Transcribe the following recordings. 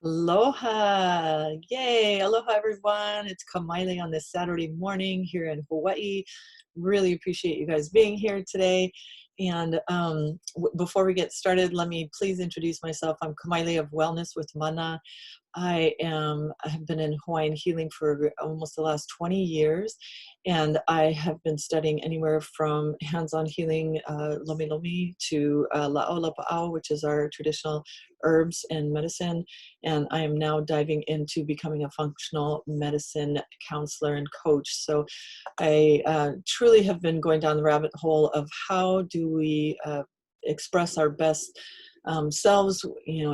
Aloha! Yay! Aloha, everyone. It's Kamaile on this Saturday morning here in Hawaii. Really appreciate you guys being here today. And before we get started, let me please introduce myself. I'm Kamaile of Wellness with Mana. I have been in Hawaiian healing for almost the last 20 years, and I have been studying anywhere from hands-on healing, lomi lomi, to la'o lapa'au, which is our traditional herbs and medicine. And I am now diving into becoming a functional medicine counselor and coach. So I truly have been going down the rabbit hole of how do we express our best selves,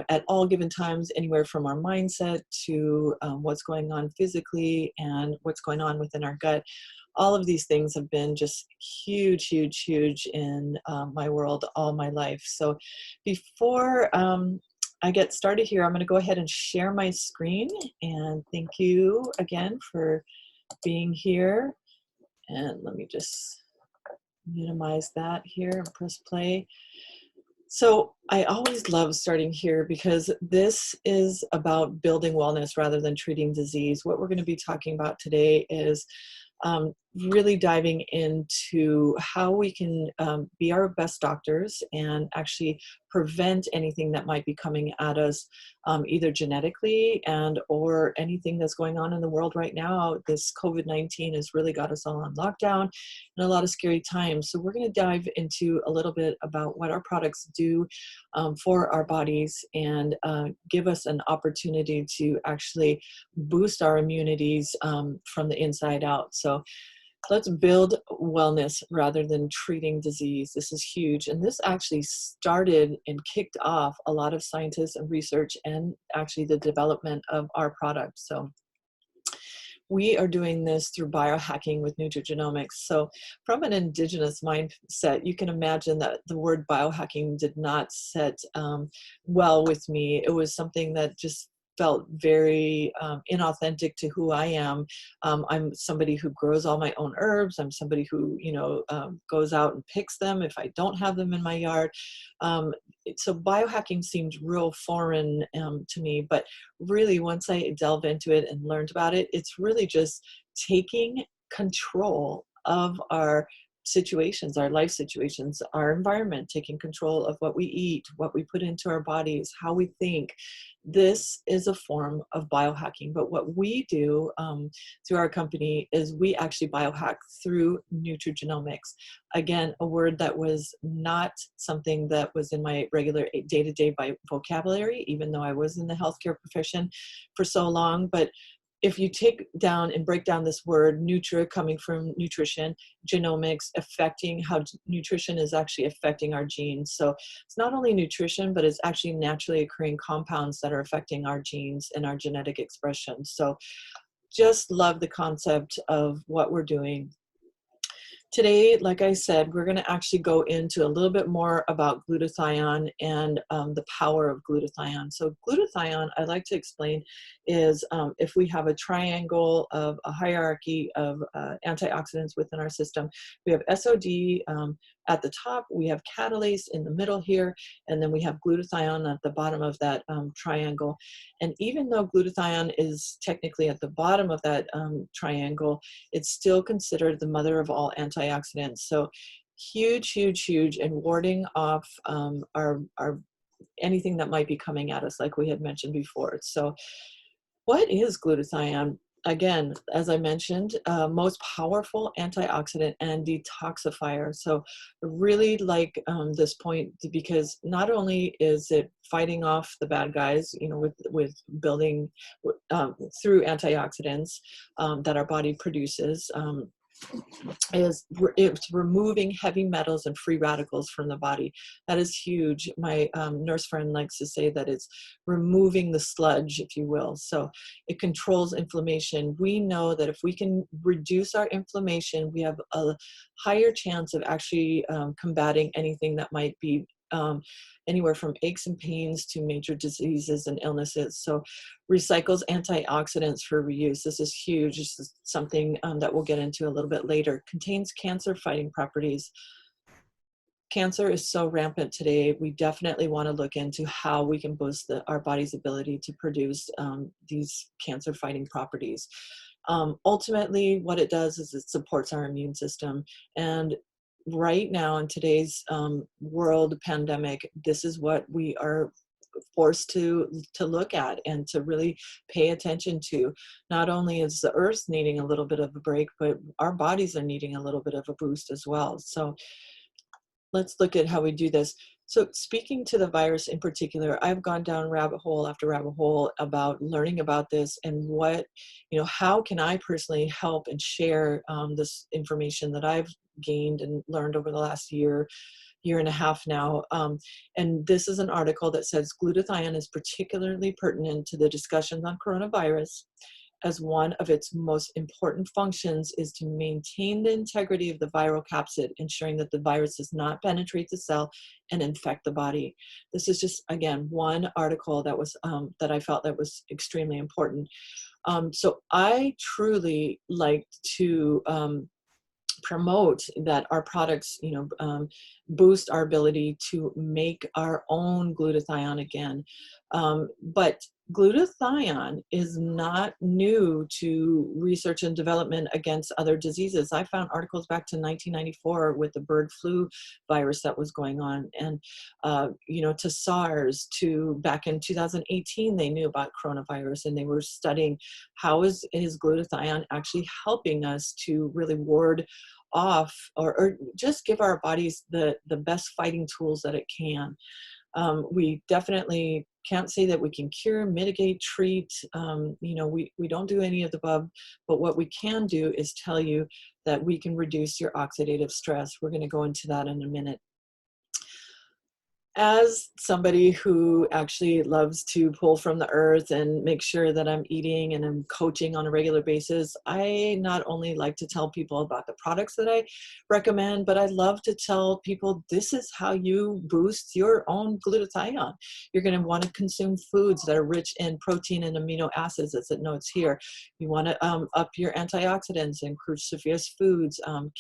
at all given times, anywhere from our mindset to what's going on physically and what's going on within our gut. All of these things have been just huge, huge, huge in my world all my life. So before I get started here, I'm going to go ahead and share my screen. And thank you again for being here. And let me just minimize that here and press play. So I always love starting here because this is about building wellness rather than treating disease. What we're going to be talking about today is really diving into how we can be our best doctors and actually prevent anything that might be coming at us, either genetically and or anything that's going on in the world right now. This COVID-19 has really got us all on lockdown and a lot of scary times. So we're going to dive into a little bit about what our products do for our bodies and give us an opportunity to actually boost our immunities from the inside out. So let's build wellness rather than treating disease. This is huge. And this actually started and kicked off a lot of scientists and research and actually the development of our product. So we are doing this through biohacking with Nutrigenomics. So from an indigenous mindset, you can imagine that the word biohacking did not set well with me. It was something that just felt very inauthentic to who I am. I'm somebody who grows all my own herbs. I'm somebody who, goes out and picks them if I don't have them in my yard. So biohacking seemed real foreign to me, but really once I delve into it and learned about it, it's really just taking control of our situations, our life situations, our environment, taking control of what we eat, what we put into our bodies, how we think. This is a form of biohacking. But what we do through our company is we actually biohack through nutrigenomics. Again, a word that was not something that was in my regular day-to-day vocabulary, even though I was in the healthcare profession for so long. But if you take down and break down this word, nutra coming from nutrition, genomics affecting how nutrition is actually affecting our genes. So it's not only nutrition, but it's actually naturally occurring compounds that are affecting our genes and our genetic expression. So just love the concept of what we're doing. Today, like I said, we're going to actually go into a little bit more about glutathione and the power of glutathione. So glutathione, I like to explain, is if we have a triangle of a hierarchy of antioxidants within our system, we have SOD at the top, we have catalase in the middle here, and then we have glutathione at the bottom of that triangle. And even though glutathione is technically at the bottom of that triangle, it's still considered the mother of all antioxidants. So huge, huge, huge, and warding off our anything that might be coming at us, like we had mentioned before. So what is glutathione? Again, as I mentioned, most powerful antioxidant and detoxifier. So I really like this point because not only is it fighting off the bad guys, with building through antioxidants that our body produces, it's removing heavy metals and free radicals from the body. That is huge. My nurse friend likes to say that it's removing the sludge, if you will. So it controls inflammation. We know that if we can reduce our inflammation, we have a higher chance of actually combating anything that might be anywhere from aches and pains to major diseases and illnesses. So recycles antioxidants for reuse. This is huge. This is something that we'll get into a little bit later. Contains cancer fighting properties. cancer is so rampant today. We definitely want to look into how we can boost our body's ability to produce these cancer fighting properties. Ultimately, what it does is it supports our immune system. And right now, in today's world pandemic, this is what we are forced to look at and to really pay attention to. Not only is the earth needing a little bit of a break, but our bodies are needing a little bit of a boost as well. So let's look at how we do this. So speaking to the virus in particular, I've gone down rabbit hole after rabbit hole about learning about this and what, how can I personally help and share this information that I've gained and learned over the last year and a half now. And this is an article that says glutathione is particularly pertinent to the discussions on coronavirus, as one of its most important functions is to maintain the integrity of the viral capsid, ensuring that the virus does not penetrate the cell and infect the body. This is just, again, one article that was that I felt that was extremely important. So I truly like to promote that our products, boost our ability to make our own glutathione again. But glutathione is not new to research and development against other diseases. I found articles back to 1994 with the bird flu virus that was going on, and to SARS, to back in 2018, they knew about coronavirus, and they were studying how is glutathione actually helping us to really ward off or just give our bodies the best fighting tools that it can. We definitely can't say that we can cure, mitigate, treat. We don't do any of the above, but what we can do is tell you that we can reduce your oxidative stress. We're going to go into that in a minute. As somebody who actually loves to pull from the earth and make sure that I'm eating and I'm coaching on a regular basis, I not only like to tell people about the products that I recommend, but I love to tell people this is how you boost your own glutathione. You're going to want to consume foods that are rich in protein and amino acids, as it notes here. You want to up your antioxidants and cruciferous foods,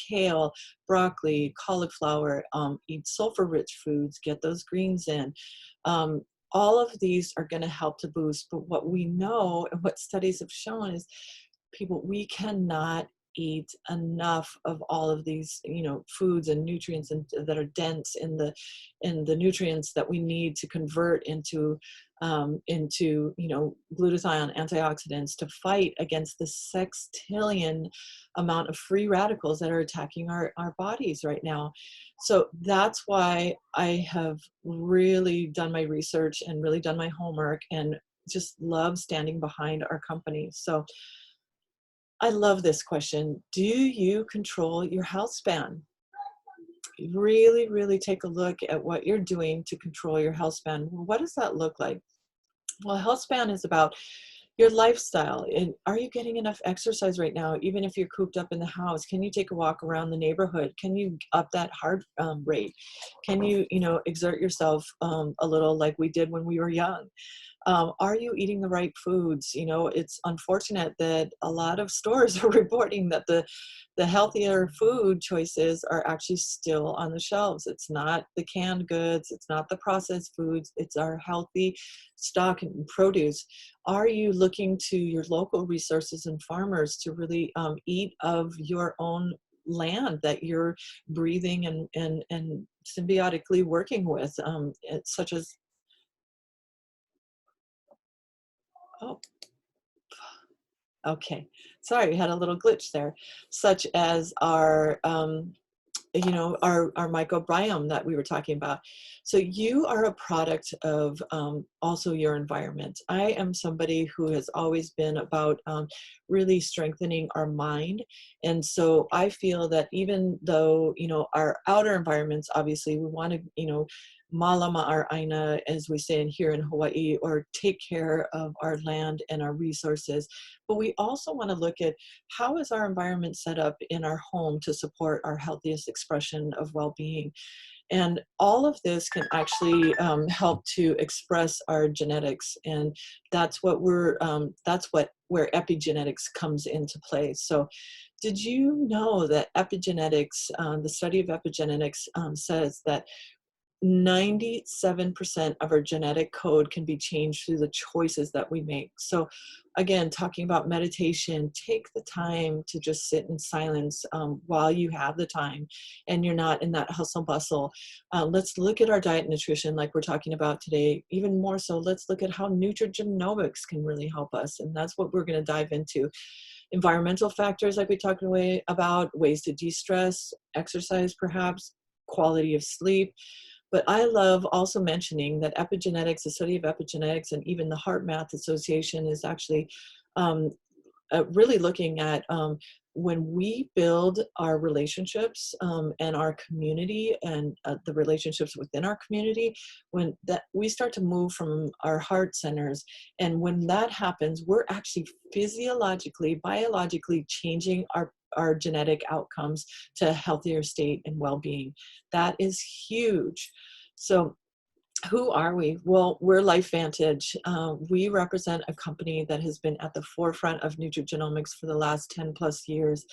kale, broccoli, cauliflower, eat sulfur-rich foods, get those greens in. All of these are going to help to boost, but what we know and what studies have shown is we cannot eat enough of all of these foods and nutrients that are dense in the nutrients that we need to convert into glutathione antioxidants to fight against the sextillion amount of free radicals that are attacking our bodies right now. So that's why I have really done my research and really done my homework and just love standing behind our company. So I love this question. Do you control your health span? Really, really take a look at what you're doing to control your health span. What does that look like? Well, health span is about your lifestyle. And are you getting enough exercise right now? Even if you're cooped up in the house, can you take a walk around the neighborhood? Can you up that heart rate? Can you, exert yourself a little like we did when we were young? Are you eating the right foods? It's unfortunate that a lot of stores are reporting that the healthier food choices are actually still on the shelves. It's not the canned goods. It's not the processed foods. It's our healthy stock and produce. Are you looking to your local resources and farmers to really eat of your own land that you're breathing and symbiotically working with, such as, oh, okay, sorry, we had a little glitch there, such as our microbiome that we were talking about. So you are a product of also your environment. I am somebody who has always been about really strengthening our mind. And so I feel that even though, our outer environments, obviously we want to, malama our aina, as we say in here in Hawaii, or take care of our land and our resources. But we also want to look at how is our environment set up in our home to support our healthiest expression of well-being. And all of this can actually help to express our genetics. And that's what where epigenetics comes into play. So did you know that epigenetics, the study of epigenetics says that 97% of our genetic code can be changed through the choices that we make. So again, talking about meditation, take the time to just sit in silence while you have the time and you're not in that hustle bustle. Let's look at our diet and nutrition like we're talking about today. Even more so, let's look at how nutrigenomics can really help us. And that's what we're going to dive into. Environmental factors like we talked about, ways to de-stress, exercise perhaps, quality of sleep. But I love also mentioning that epigenetics, the study of epigenetics, and even the Heart Math Association is actually um, really looking at when we build our relationships and our community and the relationships within our community, when that we start to move from our heart centers, and when that happens, we're actually physiologically, biologically changing our genetic outcomes to a healthier state and well-being. That is huge. So who are we? Well, we're LifeVantage. We represent a company that has been at the forefront of nutrigenomics for the last 10 plus years.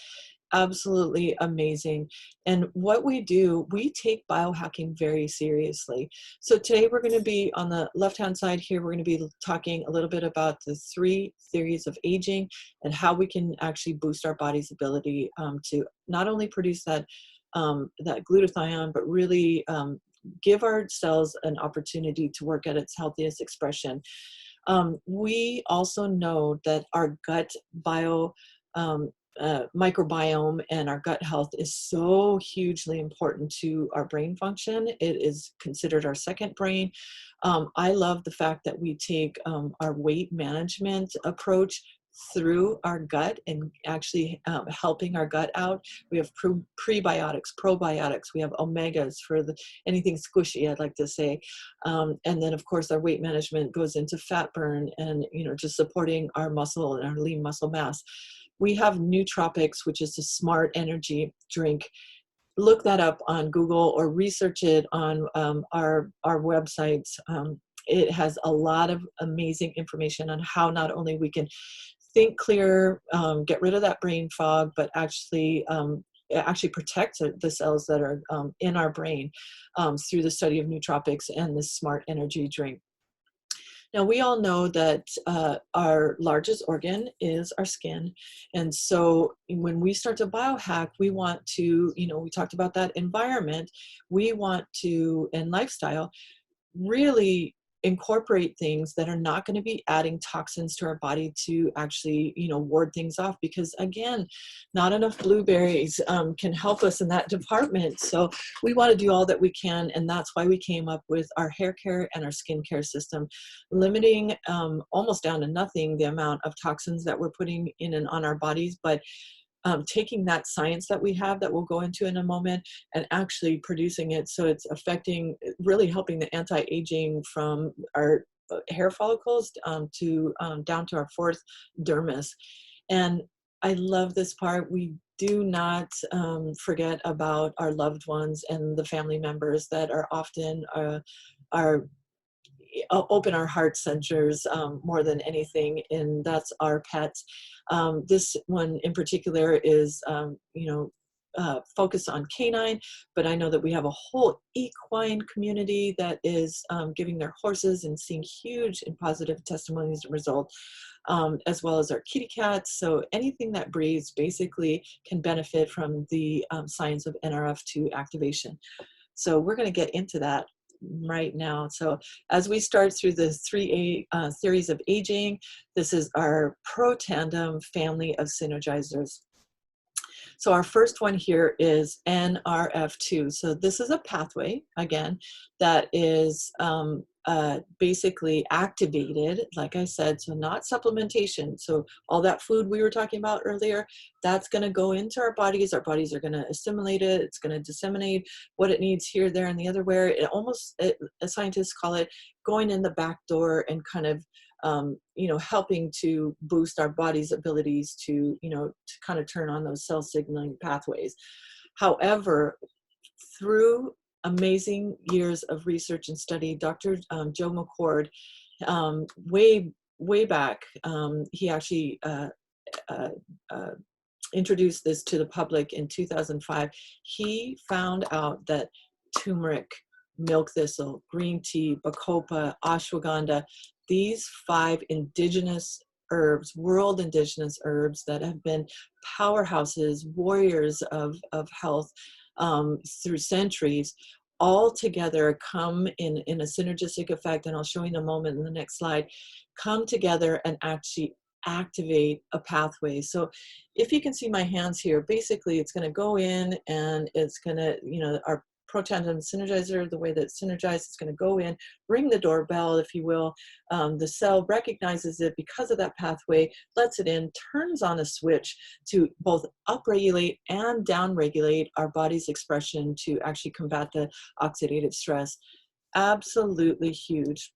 Absolutely amazing. And what we do, we take biohacking very seriously. So today we're going to be on the left-hand side here, we're going to be talking a little bit about the 3 theories of aging and how we can actually boost our body's ability to not only produce that glutathione, but really give our cells an opportunity to work at its healthiest expression. We also know that our gut um, microbiome and our gut health is so hugely important to our brain function. It is considered our second brain. I love the fact that we take our weight management approach through our gut and actually helping our gut out. We have prebiotics, probiotics, we have omegas for anything squishy, I'd like to say. And then of course our weight management goes into fat burn and, just supporting our muscle and our lean muscle mass. We have Nootropics, which is a smart energy drink. Look that up on Google or research it on our websites. It has a lot of amazing information on how not only we can think clear, get rid of that brain fog, but actually it actually protects the cells that are in our brain through the study of nootropics and the smart energy drink. Now, we all know that our largest organ is our skin. And so when we start to biohack, we want to, we talked about that environment, we want to, and lifestyle, really incorporate things that are not going to be adding toxins to our body to actually, ward things off. Because again, not enough blueberries can help us in that department. So we want to do all that we can. And that's why we came up with our hair care and our skin care system, limiting almost down to nothing the amount of toxins that we're putting in and on our bodies, but taking that science that we have that we'll go into in a moment and actually producing it so it's affecting, really helping the anti-aging from our hair follicles to down to our fourth dermis. And I love this part. We do not forget about our loved ones and the family members that are often our open our heart centers more than anything, and that's our pets. This one in particular is, focused on canine, but I know that we have a whole equine community that is giving their horses and seeing huge and positive testimonies and results, as well as our kitty cats. So anything that breathes basically can benefit from the science of NRF2 activation. So we're going to get into that right now. So as we start through the 3 theories of aging, this is our pro tandem family of synergizers. So our first one here is NRF2. So this is a pathway, again, that is basically activated, like I said, so not supplementation. So all that food we were talking about earlier, that's going to go into our bodies. Our bodies are going to assimilate it. It's going to disseminate what it needs here, there, and the other where. Scientists call it going in the back door and kind of helping to boost our body's abilities to, to kind of turn on those cell signaling pathways. However, through amazing years of research and study. Dr. Joe McCord, way back, he actually uh, uh, introduced this to the public in 2005. He found out that turmeric, milk thistle, green tea, bacopa, ashwagandha, these 5 indigenous herbs, world indigenous herbs that have been powerhouses, warriors of health through centuries, all together come in a synergistic effect, and I'll show you in a moment in the next slide, come together and actually activate a pathway. So if you can see my hands here, basically it's going to go in and it's going to, our protandem synergizer, the way that it's synergized, it's going to go in, ring the doorbell, if you will. The cell recognizes it because of that pathway, lets it in, turns on a switch to both upregulate and downregulate our body's expression to actually combat the oxidative stress. Absolutely huge.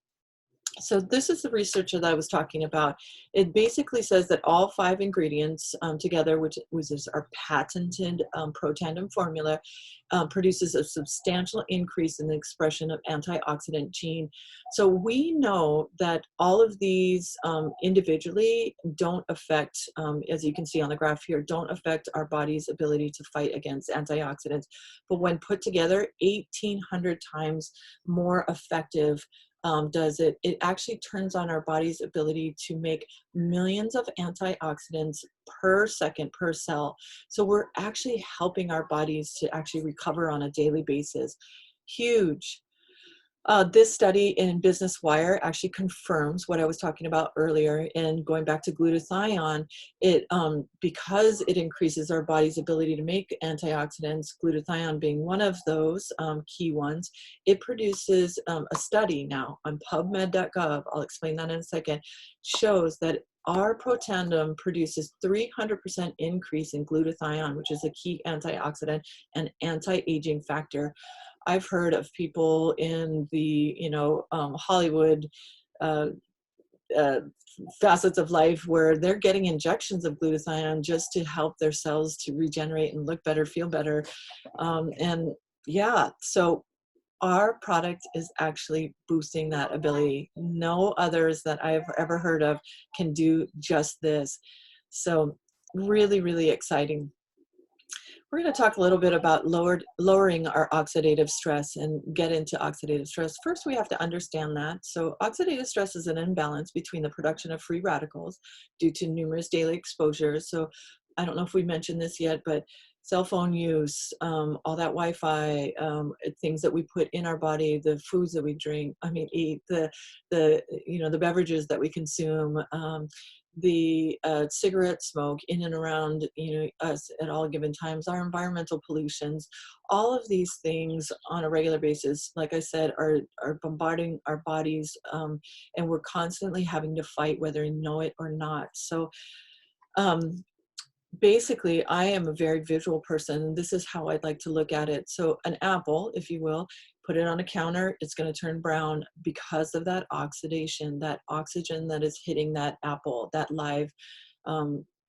So this is the research that I was talking about. It basically says that all 5 ingredients together, which is our patented Protandim formula, produces a substantial increase in the expression of antioxidant gene. So we know that all of these individually don't affect, as you can see on the graph here, don't affect our body's ability to fight against antioxidants. But when put together, 1,800 times more effective does it. It actually turns on our body's ability to make millions of antioxidants per second per cell. So we're actually helping our bodies to actually recover on a daily basis. Huge. This study in Business Wire actually confirms what I was talking about earlier. And going back to glutathione, it because it increases our body's ability to make antioxidants, glutathione being one of those key ones, it produces a study now on PubMed.gov, I'll explain that in a second, shows that our Protandim produces 300% increase in glutathione, which is a key antioxidant and anti-aging factor. I've heard of people in the, Hollywood uh, uh, facets of life where they're getting injections of glutathione just to help their cells to regenerate and look better, feel better. And yeah, so our product is actually boosting that ability. No others that I've ever heard of can do just this. So really, really exciting. We're going to talk a little bit about lowering our oxidative stress and get into oxidative stress. First, we have to understand that. So oxidative stress is an imbalance between the production of free radicals due to numerous daily exposures. So I don't know if we mentioned this yet, but cell phone use, all that Wi-Fi, things that we put in our body, the foods that we drink, eat, the beverages that we consume, the cigarette smoke in and around us at all given times, our environmental pollutions, all of these things on a regular basis, like I said, are bombarding our bodies, and we're constantly having to fight whether we know it or not. So basically, I am a very visual person, and this is how I'd like to look at it. So an apple, if you will, put it on a counter, it's going to turn brown because of that oxidation, that oxygen that is hitting that apple, that live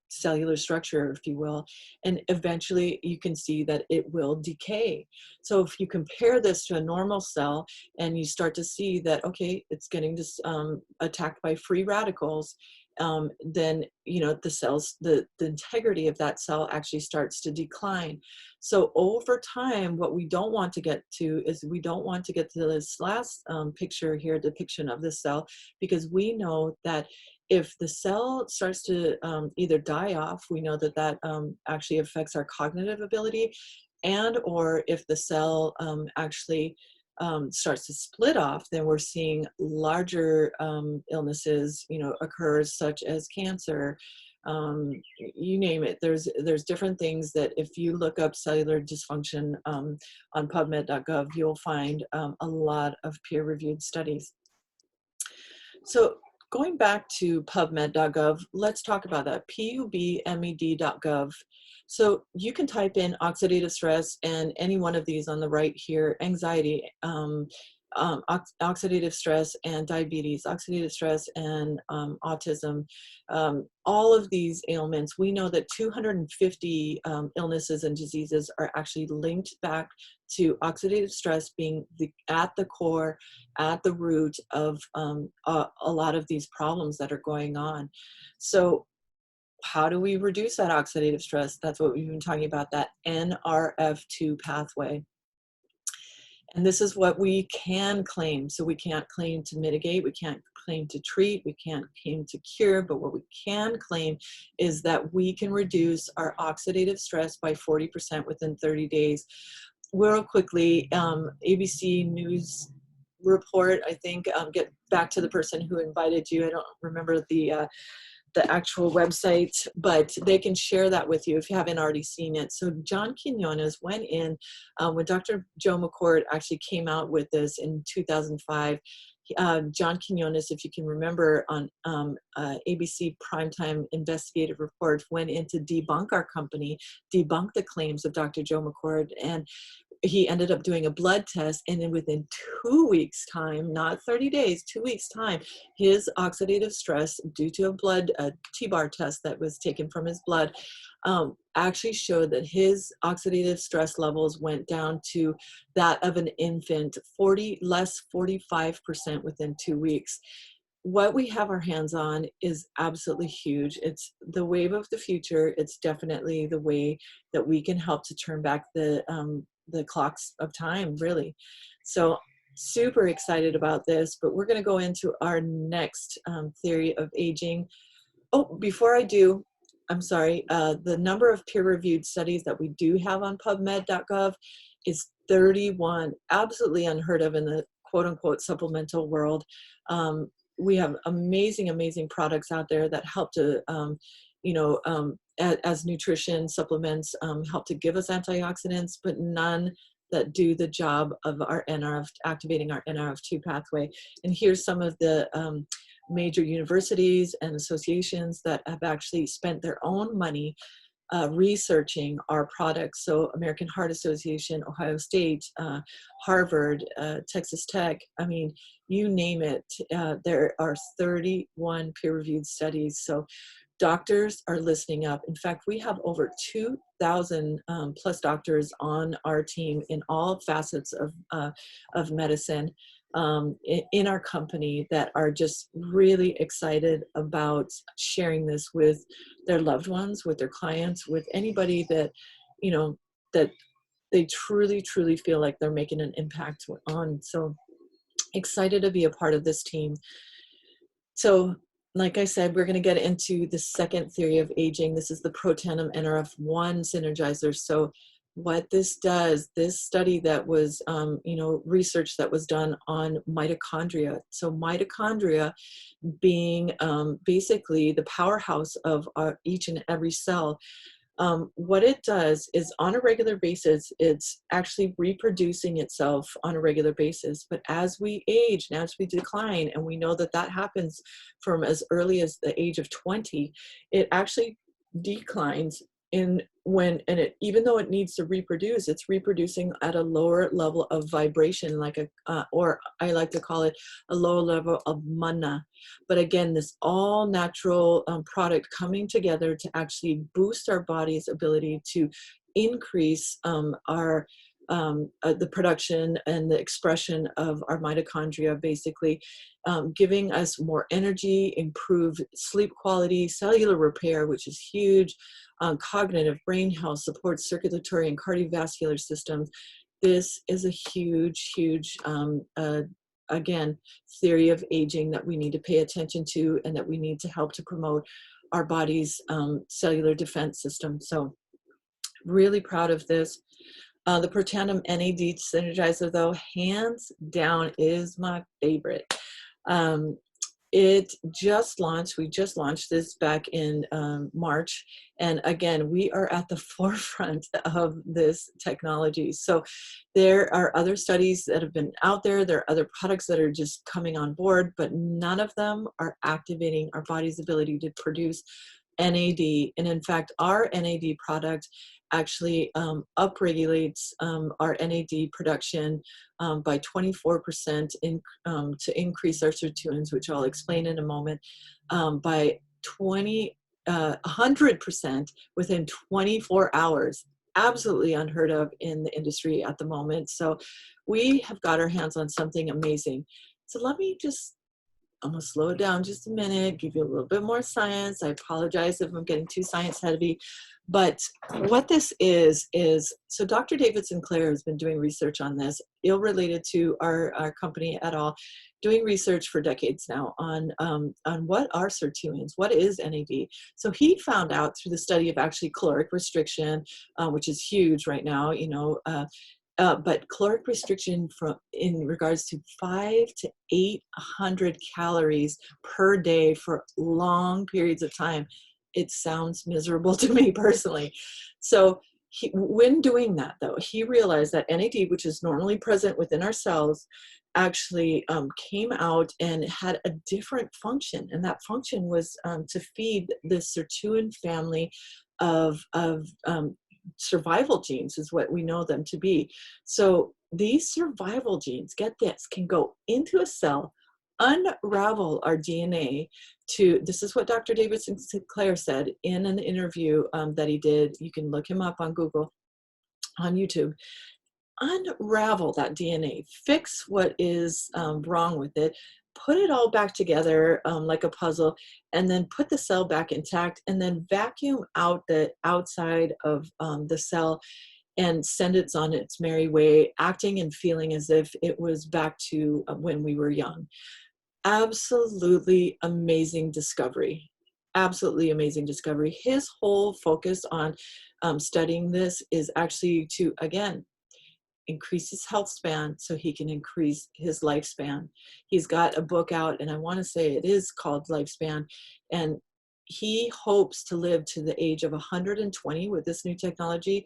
cellular structure, if you will. And eventually you can see that it will decay. So if you compare this to a normal cell and you start to see that, okay, it's getting attacked by free radicals, then the cells, the integrity of that cell actually starts to decline. So over time, what we don't want to get to is we don't want to get to this last picture here, depiction of the cell, because we know that if the cell starts to either die off, we know that that actually affects our cognitive ability, and or if the cell actually starts to split off, then we're seeing larger illnesses, occurs, such as cancer. You name it. There's different things that if you look up cellular dysfunction on PubMed.gov, you'll find a lot of peer-reviewed studies. So going back to PubMed.gov, let's talk about that, PUBMED.gov. So you can type in oxidative stress and any one of these on the right here, anxiety, oxidative stress and diabetes, oxidative stress and autism, all of these ailments. We know that 250 illnesses and diseases are actually linked back to oxidative stress being at the core, at the root of a lot of these problems that are going on. So how do we reduce that oxidative stress? That's what we've been talking about, that NRF2 pathway. And this is what we can claim. So we can't claim to mitigate, we can't claim to treat, we can't claim to cure, but what we can claim is that we can reduce our oxidative stress by 40% within 30 days. Real quickly, ABC News report, I think, get back to the person who invited you. I don't remember the actual website, but they can share that with you if you haven't already seen it. So John Quinones went in when Dr. Joe McCord actually came out with this in 2005. John Quinones, if you can remember, on ABC Primetime Investigative Report, went in to debunk our company, debunk the claims of Dr. Joe McCord, and he ended up doing a blood test, and then within 2 weeks time, not 30 days, 2 weeks time, his oxidative stress due to a T-bar test that was taken from his blood actually showed that his oxidative stress levels went down to that of an infant, 45% within 2 weeks. What we have our hands on is absolutely huge. It's the wave of the future. It's definitely the way that we can help to turn back the clocks of time, really. So super excited about this, but we're going to go into our next theory of aging. Oh, before I do, I'm sorry, the number of peer-reviewed studies that we do have on PubMed.gov is 31, absolutely unheard of in the quote-unquote supplemental world. We have amazing, amazing products out there that help to, as nutrition supplements, help to give us antioxidants, but none that do the job of our activating our NRF2 pathway. And here's some of the major universities and associations that have actually spent their own money researching our products. So American Heart Association, Ohio State, Harvard, Texas Tech, I mean, you name it. There are 31 peer-reviewed studies. So doctors are listening up. In fact, we have over 2,000 plus doctors on our team in all facets of medicine in our company that are just really excited about sharing this with their loved ones, with their clients, with anybody that, that they truly, truly feel like they're making an impact on. So excited to be a part of this team. So like I said, we're going to get into the second theory of aging. This is the Protandim NRF1 synergizer. So what this does, this study that was, research that was done on mitochondria. So mitochondria being basically the powerhouse of each and every cell. What it does is on a regular basis, it's actually reproducing itself on a regular basis. But as we age and as we decline, and we know that that happens from as early as the age of 20, it actually declines even though it needs to reproduce, it's reproducing at a lower level of vibration, like or I like to call it a lower level of mana. But again, this all natural product coming together to actually boost our body's ability to increase the production and the expression of our mitochondria, basically giving us more energy, improved sleep quality, cellular repair, which is huge, cognitive, brain health, supports circulatory and cardiovascular systems. This is a huge, huge, again, theory of aging that we need to pay attention to and that we need to help to promote our body's cellular defense system. So really proud of this. The Protandim NAD Synergizer, though, hands down is my favorite. It just launched. We just launched this back in March. And again, we are at the forefront of this technology. So there are other studies that have been out there. There are other products that are just coming on board, but none of them are activating our body's ability to produce NAD. And in fact, our NAD product actually upregulates our NAD production by 24% to increase our sirtuins, which I'll explain in a moment, by 100% within 24 hours. Absolutely unheard of in the industry at the moment. So we have got our hands on something amazing. So let me just, I'm gonna slow it down just a minute, give you a little bit more science. I apologize if I'm getting too science heavy, but what this is, so Dr. David Sinclair has been doing research on this, ill related to our company at all, doing research for decades now on what are sirtuins, what is NAD. So he found out through the study of actually caloric restriction, which is huge right now, but caloric restriction in regards to 500 to 800 calories per day for long periods of time. It sounds miserable to me personally. So when doing that, though, he realized that NAD, which is normally present within our cells, actually came out and had a different function. And that function was to feed the sirtuin family of survival genes, is what we know them to be. So these survival genes, get this, can go into a cell, unravel our DNA to, this is what Dr. David Sinclair said in an interview that he did. You can look him up on Google, on YouTube. Unravel that DNA, fix what is wrong with it, put it all back together like a puzzle, and then put the cell back intact, and then vacuum out the outside of the cell and send it on its merry way, acting and feeling as if it was back to when we were young. Absolutely amazing discovery. Absolutely amazing discovery. His whole focus on studying this is actually to, again, increase his health span so he can increase his lifespan. He's got a book out, and I want to say it is called Lifespan, and he hopes to live to the age of 120 with this new technology,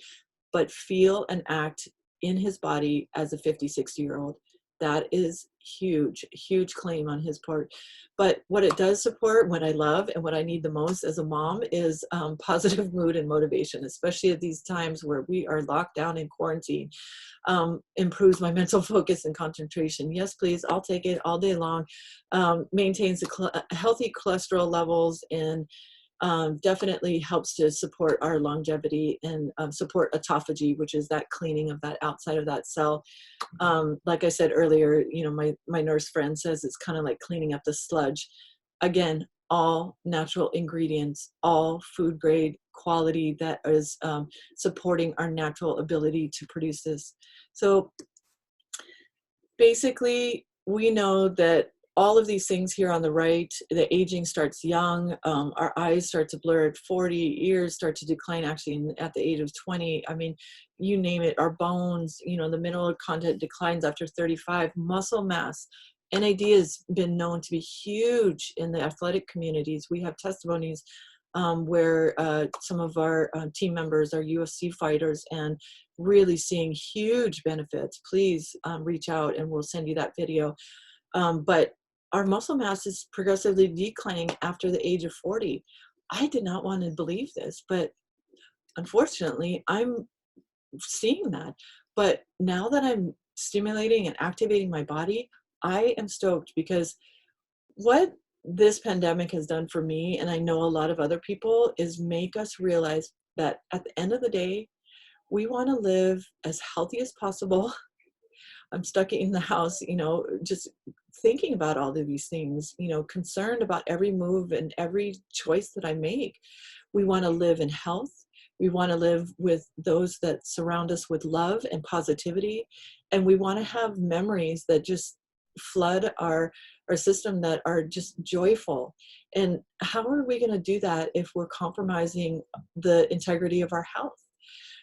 but feel and act in his body as a 50, 60-year-old. That is huge, huge claim on his part. But what it does support, what I love and what I need the most as a mom is positive mood and motivation, especially at these times where we are locked down in quarantine. Improves my mental focus and concentration. Yes, please, I'll take it all day long. Maintains healthy cholesterol levels, and definitely helps to support our longevity and support autophagy, which is that cleaning of that outside of that cell. Like I said earlier, my nurse friend says it's kind of like cleaning up the sludge. Again, all natural ingredients, all food grade quality that is supporting our natural ability to produce this. So basically, we know that all of these things here on the right, the aging starts young, our eyes start to blur at 40, ears start to decline actually at the age of 20. I mean, you name it, our bones, the mineral content declines after 35, muscle mass. NAD has been known to be huge in the athletic communities. We have testimonies where some of our team members are UFC fighters and really seeing huge benefits. Please reach out and we'll send you that video. But our muscle mass is progressively declining after the age of 40. I did not want to believe this, but unfortunately, I'm seeing that. But now that I'm stimulating and activating my body, I am stoked, because what this pandemic has done for me, and I know a lot of other people, is make us realize that at the end of the day, we want to live as healthy as possible. I'm stuck in the house, just thinking about all of these things, concerned about every move and every choice that I make. We want to live in health. We want to live with those that surround us with love and positivity. And we want to have memories that just flood our system, that are just joyful. And how are we going to do that if we're compromising the integrity of our health?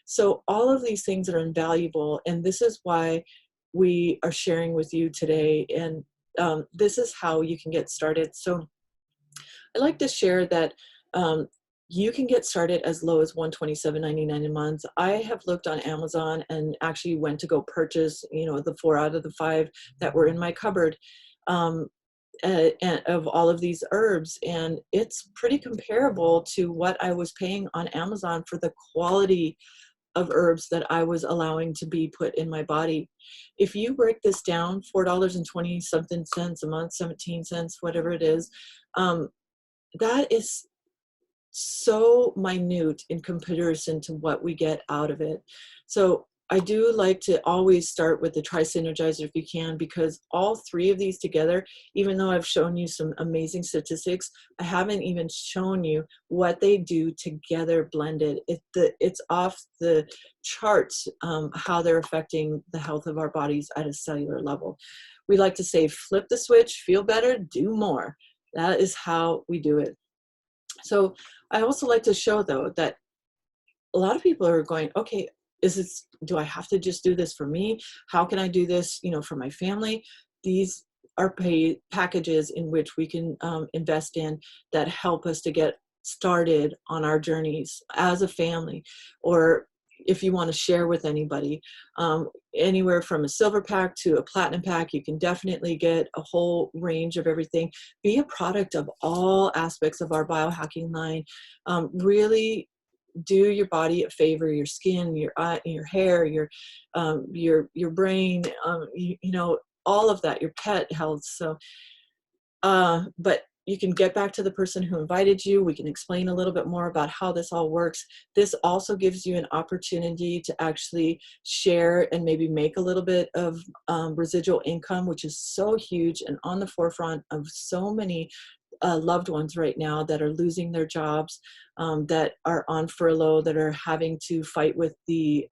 So all of these things are invaluable. And this is why we are sharing with you today. And this is how you can get started. So I'd like to share that you can get started as low as $127.99 a month. I have looked on Amazon and actually went to go purchase, the 4 out of the 5 that were in my cupboard. and of all of these herbs, and it's pretty comparable to what I was paying on Amazon for the quality of herbs that I was allowing to be put in my body. If you break this down, $4.20 something cents a month, 17 cents, whatever it is, that is so minute in comparison to what we get out of it. So I do like to always start with the Tri-Synergizer if you can, because all three of these together, even though I've shown you some amazing statistics, I haven't even shown you what they do together blended. It's off the charts, how they're affecting the health of our bodies at a cellular level. We like to say, flip the switch, feel better, do more. That is how we do it. So I also like to show, though, that a lot of people are going, okay, do I have to just do this for me? How can I do this, for my family? These are packages in which we can invest in that help us to get started on our journeys as a family, or if you want to share with anybody, anywhere from a silver pack to a platinum pack. You can definitely get a whole range of everything. Be a product of all aspects of our biohacking line. Really do your body a favor, your skin, your eye, your hair, your brain, all of that, your pet health. So, but you can get back to the person who invited you. We can explain a little bit more about how this all works. This also gives you an opportunity to actually share and maybe make a little bit of residual income, which is so huge and on the forefront of so many loved ones right now that are losing their jobs, that are on furlough, that are having to fight with the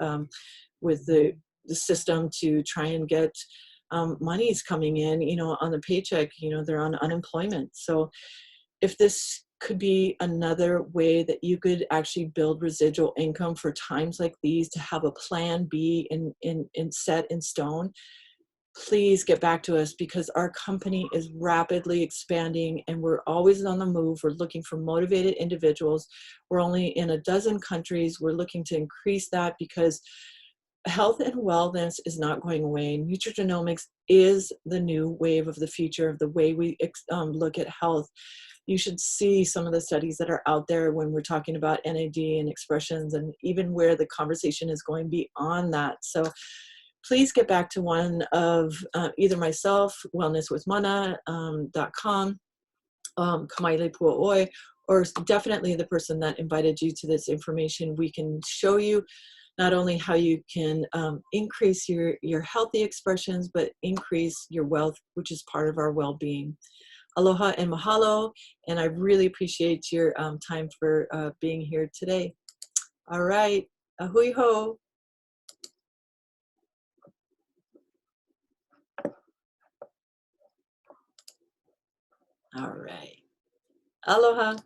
system to try and get monies coming in, on the paycheck. They're on unemployment. So if this could be another way that you could actually build residual income for times like these, to have a plan B in set in stone, please get back to us, because our company is rapidly expanding and we're always on the move. We're looking for motivated individuals. We're only in a dozen countries. We're looking to increase that because health and wellness is not going away. Nutrigenomics is the new wave of the future of the way we look at health. You should see some of the studies that are out there when we're talking about NAD and expressions, and even where the conversation is going beyond that. So please get back to one of either myself, wellnesswithmona.com, Kamaile Pua'oi, or definitely the person that invited you to this information. We can show you not only how you can increase your healthy expressions, but increase your wealth, which is part of our well-being. Aloha and mahalo, and I really appreciate your time for being here today. All right, ahui ho. All right, aloha.